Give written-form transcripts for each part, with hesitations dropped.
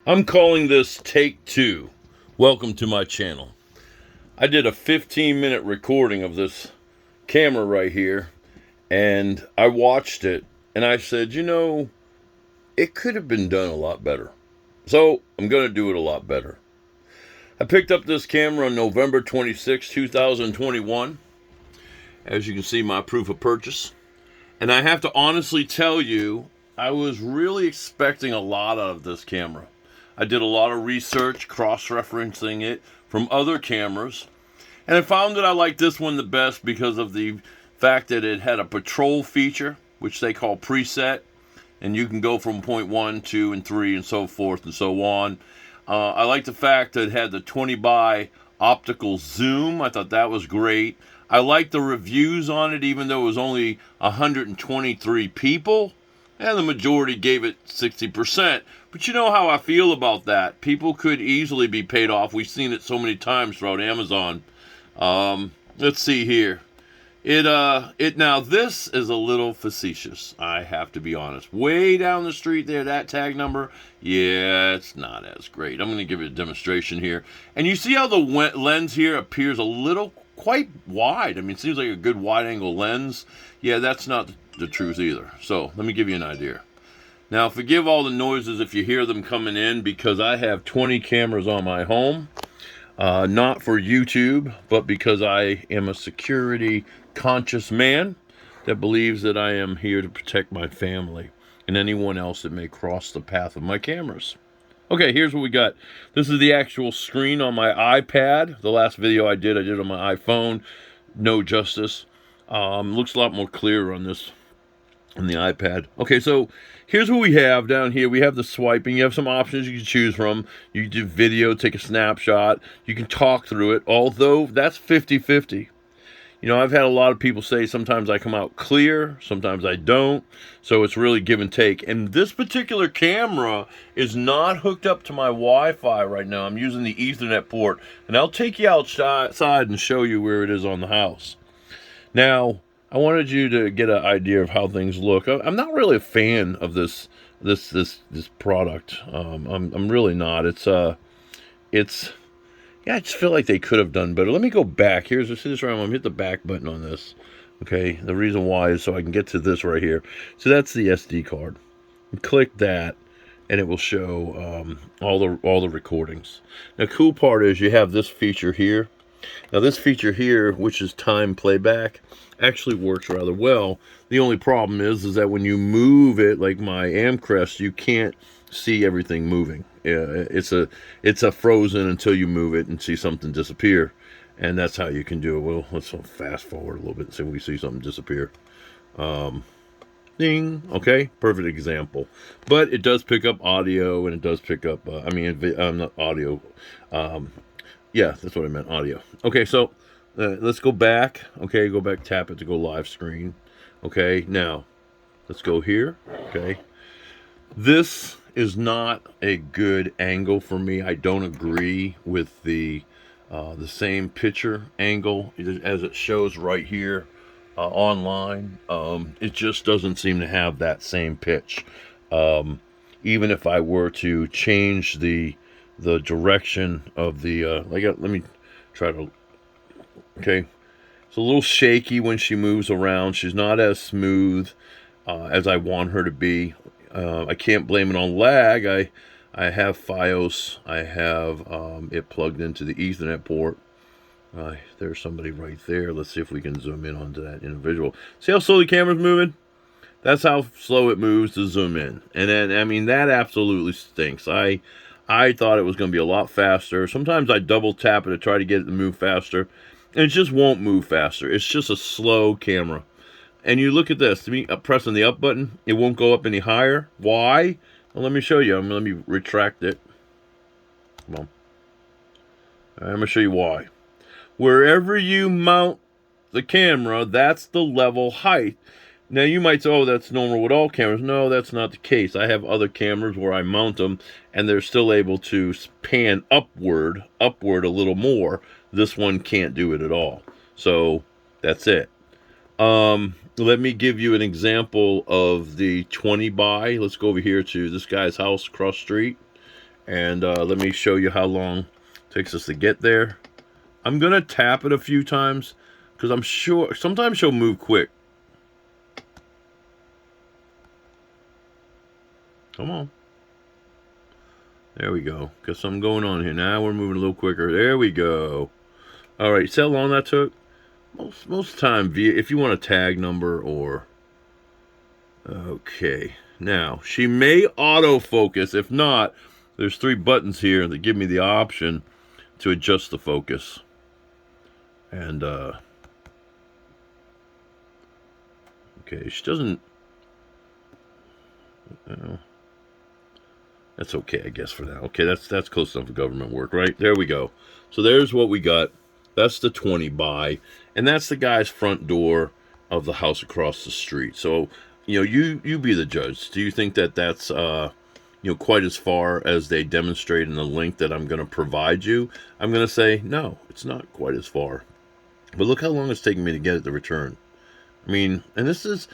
I'm calling this take two. Welcome to my channel. I did a 15-minute recording of this camera right here, and I watched it, and I said, you know, it could have been done a lot better. So I'm going to do it a lot better. I picked up this camera on November 26, 2021. As you can see, my proof of purchase. And I have to honestly tell you, I was really expecting a lot out of this camera. I did a lot of research, cross-referencing it from other cameras, and I found that I liked this one the best because of the fact that it had a patrol feature, which they call preset, and you can go from point 1, 2, and 3, and so forth and so on. I like the fact that it had the 20 by optical zoom. I thought that was great. I liked the reviews on it, even though it was only 123 people, and the majority gave it 60%. But you know how I feel about that. People could easily be paid off. We've seen it so many times throughout Amazon. Let's see here. Now this is a little facetious, I have to be honest. Way down the street there, that tag number, yeah, it's not as great. I'm going to give you a demonstration here. And you see how the lens here appears a little quite wide. I mean, it seems like a good wide angle lens. Yeah, that's not the truth either. So let me give you an idea. Now, forgive all the noises if you hear them coming in, because I have 20 cameras on my home. Not for YouTube, but because I am a security conscious man that believes that I am here to protect my family and anyone else that may cross the path of my cameras. Okay, here's what we got. This is the actual screen on my iPad. The last video I did on my iPhone. No justice. Looks a lot more clear on this, on the iPad. Okay, so here's what we have down here. We have the swiping. You have some options you can choose from. You can do video, take a snapshot. You can talk through it, although that's 50-50. You know, I've had a lot of people say sometimes I come out clear, sometimes I don't. So it's really give and take. And this particular camera is not hooked up to my Wi-Fi right now. I'm using the Ethernet port. And I'll take you outside and show you where it is on the house. Now, I wanted you to get an idea of how things look. I'm not really a fan of this product. I'm really not. Yeah, I just feel like they could have done better. Let me go back. See this right. I'm gonna hit the back button on this. Okay. The reason why is so I can get to this right here. So that's the SD card. You click that, and it will show all the recordings. Now, the cool part is you have this feature here. Now, this feature here, which is time playback, actually works rather well. The only problem is that when you move it, like my Amcrest, you can't see everything moving. It's a frozen until you move it and see something disappear, and that's how you can do it. Well, let's fast forward a little bit and see if we see something disappear. Ding. Okay, perfect example. But it does pick up audio, and it does pick up. Not audio. Yeah, that's what I meant. Audio. Okay, so let's go back. Okay, go back. Tap it to go live screen. Okay, now let's go here. Okay, this is not a good angle for me. I don't agree with the same picture angle as it shows right here online. It just doesn't seem to have that same pitch. Even if I were to change the direction of the let me try to. Okay, it's a little shaky when she moves around. She's not as smooth as I want her to be. I can't blame it on lag. I have FiOS. I have it plugged into the Ethernet port. There's somebody right there. Let's see if we can zoom in onto that individual. See how slow the camera's moving? That's how slow it moves to zoom in. And then, I mean, that absolutely stinks. I thought it was going to be a lot faster. Sometimes I double tap it to try to get it to move faster, and it just won't move faster. It's just a slow camera. And you look at this, to me, pressing the up button, it won't go up any higher. Why? Well, let me show you. Let me retract it. Come on. I'm going to show you why. Wherever you mount the camera, that's the level height. Now, you might say, oh, that's normal with all cameras. No, that's not the case. I have other cameras where I mount them, and they're still able to pan upward a little more. This one can't do it at all. So, that's it. Let me give you an example of the 20 by. Let's go over here to this guy's house across the street. And let me show you how long it takes us to get there. I'm going to tap it a few times because I'm sure sometimes she'll move quick. Come on. There we go. Got something going on here. Now we're moving a little quicker. There we go. All right. See how long that took? Most of the time, if you want a tag number or... Okay. Now, she may autofocus. If not, there's 3 buttons here that give me the option to adjust the focus. And, okay, she doesn't... That's okay, I guess, for now. Okay, that's close enough to government work, right? There we go. So there's what we got. That's the 20 by, and that's the guy's front door of the house across the street. So, you know, you be the judge. Do you think that that's, you know, quite as far as they demonstrate in the link that I'm going to provide you? I'm going to say, no, it's not quite as far. But look how long it's taking me to get it to return. I mean, and this is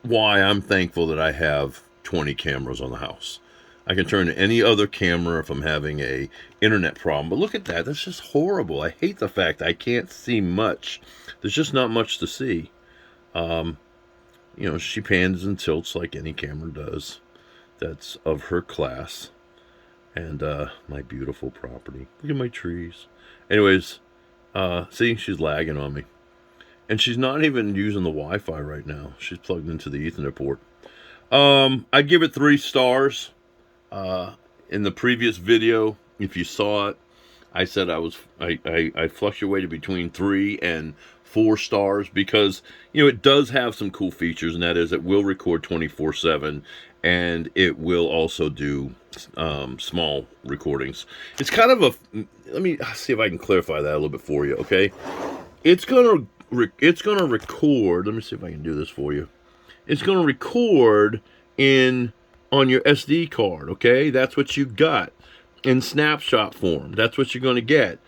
why I'm thankful that I have 20 cameras on the house. I can turn to any other camera if I'm having a internet problem. But look at that. That's just horrible. I hate the fact I can't see much. There's just not much to see. You know, she pans and tilts like any camera does. That's of her class. And my beautiful property. Look at my trees. Anyways, see, she's lagging on me. And she's not even using the Wi-Fi right now. She's plugged into the Ethernet port. I give it 3 stars. In the previous video, if you saw it, I said I fluctuated between 3 and 4 stars because, you know, it does have some cool features, and that is it will record 24/7, and it will also do small recordings. It's kind of a, let me see if I can clarify that a little bit for you, okay? It's gonna record, let me see if I can do this for you. It's gonna record on your SD card, okay? That's what you got in snapshot form. That's what you're going to get.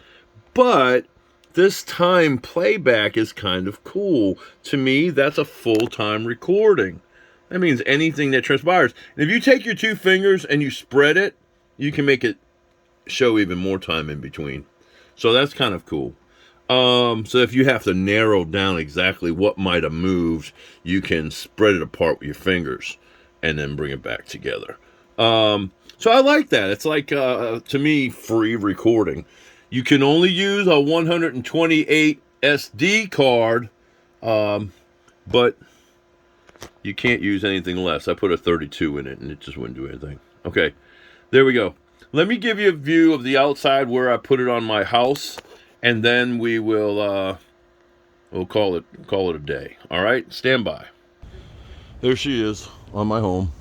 But this time playback is kind of cool. To me, that's a full-time recording. That means anything that transpires. And if you take your 2 fingers and you spread it, you can make it show even more time in between. So that's kind of cool. So if you have to narrow down exactly what might have moved, you can spread it apart with your fingers and then bring it back together. So I like that. It's like, to me, free recording. You can only use a 128 SD card, but you can't use anything less. I put a 32 in it, and it just wouldn't do anything. Okay, there we go. Let me give you a view of the outside where I put it on my house, and then we will we'll call it a day. All right, stand by. There she is on my home.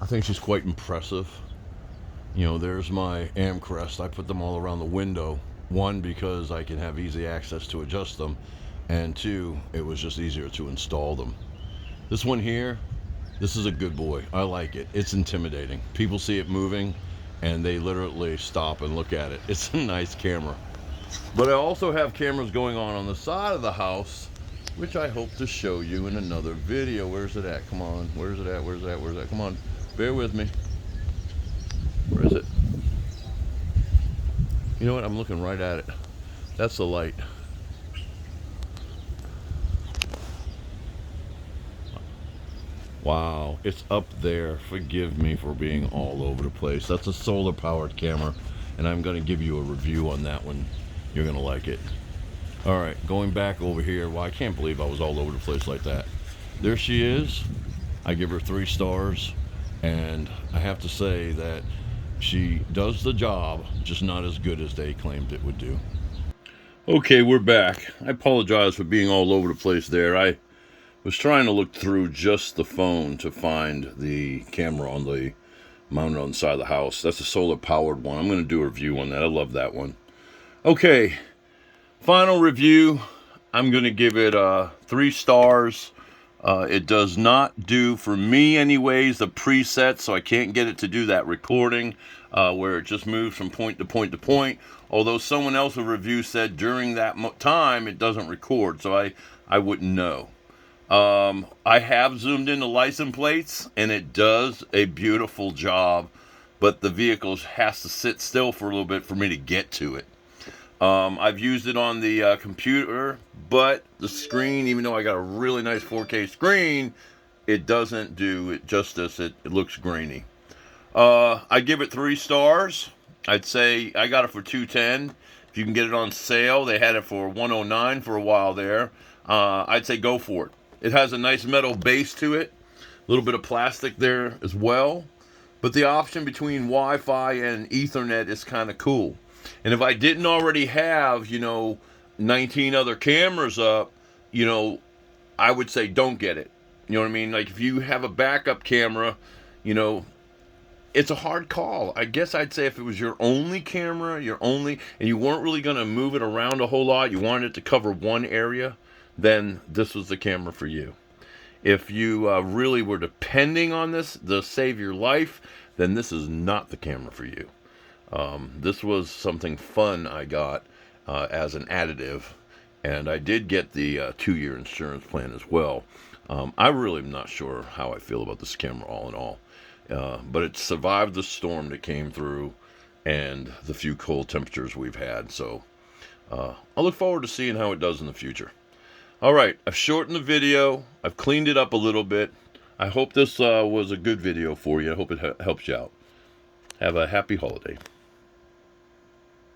I think she's quite impressive. You know, there's my Amcrest. I put them all around the window. 1, because I can have easy access to adjust them, and 2, it was just easier to install them. This one here, this is a good boy. I like it. It's intimidating. People see it moving and they literally stop and look at it. It's a nice camera. But I also have cameras going on the side of the house, which I hope to show you in another video. Where's it at? Come on. Where's it at? Where's it at? Where's it at? Come on. Bear with me. Where is it? You know what? I'm looking right at it. That's the light. Wow, it's up there. Forgive me for being all over the place. That's a solar powered camera, and I'm going to give you a review on that one. You're going to like it. All right, going back over here. Well, I can't believe I was all over the place like that. There she is. I give her 3 stars, and I have to say that she does the job, just not as good as they claimed it would do. Okay, we're back. I apologize for being all over the place there. I was trying to look through just the phone to find the camera on the mounted on the side of the house. That's a solar powered one. I'm going to do a review on that. I love that one. Okay, final review. I'm going to give it 3 stars. It does not do, for me anyways, the preset, so I can't get it to do that recording where it just moves from point to point to point. Although someone else with a review said during that time it doesn't record, so I wouldn't know. I have zoomed in the license plates, and it does a beautiful job, but the vehicle has to sit still for a little bit for me to get to it. I've used it on the computer, but the screen, even though I got a really nice 4K screen, it doesn't do it justice. It looks grainy. I give it 3 stars. I'd say I got it for $210. If you can get it on sale, they had it for $109 for a while there. I'd say go for it. It has a nice metal base to it, a little bit of plastic there as well. But the option between Wi-Fi and Ethernet is kind of cool. And if I didn't already have, 19 other cameras up, I would say don't get it. You know what I mean? Like if you have a backup camera, it's a hard call. I guess I'd say if it was your only camera, and you weren't really going to move it around a whole lot, you wanted it to cover one area, then this was the camera for you. If you really were depending on this to save your life, then this is not the camera for you. This was something fun I got as an additive, and I did get the 2-year insurance plan as well. I really am not sure how I feel about this camera all in all, but it survived the storm that came through and the few cold temperatures we've had, so I look forward to seeing how it does in the future. Alright, I've shortened the video, I've cleaned it up a little bit. I hope this was a good video for you. I hope it helps you out. Have a happy holiday.